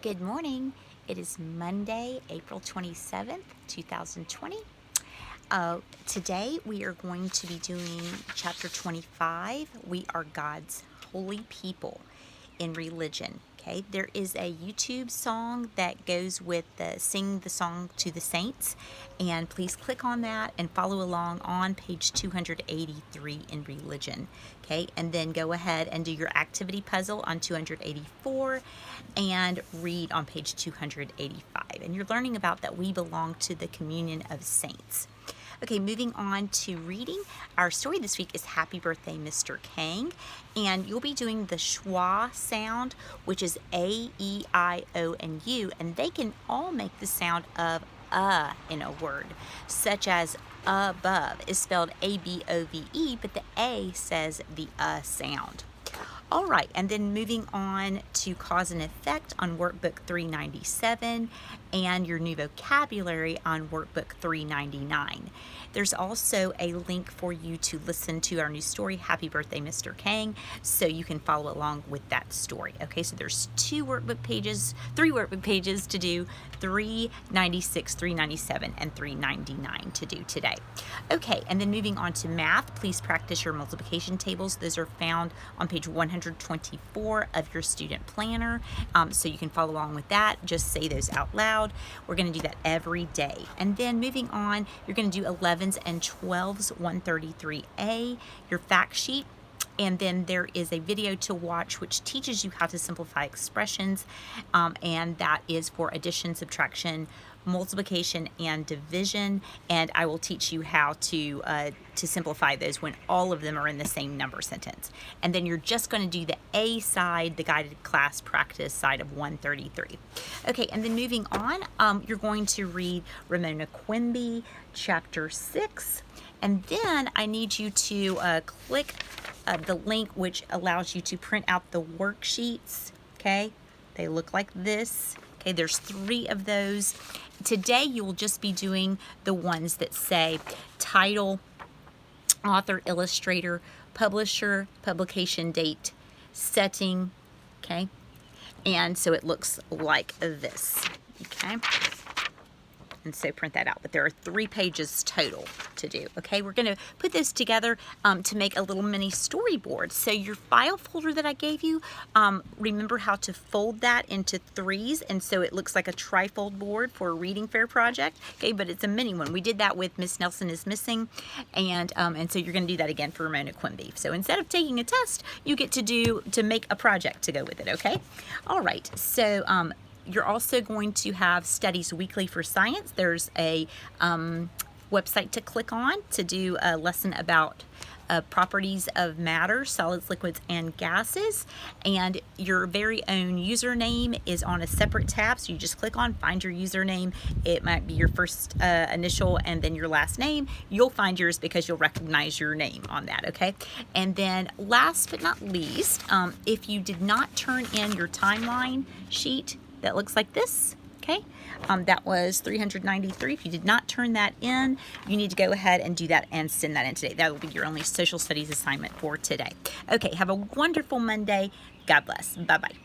Good morning. It is Monday, April 27th, 2020. Today we are going to be doing chapter 25. We are God's holy people in religion. Okay, there is a YouTube song that goes with the Sing the Song to the Saints, and please click on that and follow along on page 283 in religion. Okay, and then go ahead and do your activity puzzle on 284 and read on page 285. And you're learning about that we belong to the communion of saints. Okay, moving on to reading. Our story this week is Happy Birthday, Mr. Kang. And you'll be doing the schwa sound, which is A, E, I, O, and U. And they can all make the sound of in a word, such as above is spelled A-B-O-V-E, but the A says the sound. All right, and then moving on to cause and effect on workbook 397 and your new vocabulary on workbook 399. There's also a link for you to listen to our new story, Happy Birthday, Mr. Kang, so you can follow along with that story. Okay, so there's three workbook pages to do, 396, 397, and 399 to do today. Okay, and then moving on to math, please practice your multiplication tables. Those are found on page 124 of your student planner, so you can follow along with that. Just say those out loud. We're going to do that every day. And then moving on, you're going to do 11s and 12s, 133A, your fact sheet. And then there is a video to watch which teaches you how to simplify expressions, and that is for addition, subtraction, multiplication, and division. And I will teach you how to simplify those when all of them are in the same number sentence. And then you're just going to do the A side, the guided class practice side of 133. Okay, and then moving on, you're going to read Ramona Quimby, chapter 6. And then I need you to click the link which allows you to print out the worksheets. Okay, they look like this. Okay, there's 3 of those. Today you will just be doing the ones that say title, author, illustrator, publisher, publication date, setting. Okay, and so it looks like this. Okay. And so print that out. But there are 3 pages total to do. Okay, we're going to put those together to make a little mini storyboard. So your file folder that I gave you, remember how to fold that into 3s, and so it looks like a trifold board for a reading fair project. Okay, but it's a mini one. We did that with Miss Nelson is Missing, and so you're going to do that again for Ramona Quimby. So instead of taking a test, you get to make a project to go with it. Okay, all right. So you're also going to have Studies Weekly for Science. There's a website to click on to do a lesson about properties of matter, solids, liquids, and gases. And your very own username is on a separate tab. So you just click on Find Your Username. It might be your first initial and then your last name. You'll find yours because you'll recognize your name on that, okay? And then last but not least, if you did not turn in your timeline sheet, that looks like this, okay? That was 393. If you did not turn that in, you need to go ahead and do that and send that in today. That will be your only social studies assignment for today. Okay, have a wonderful Monday. God bless. Bye-bye.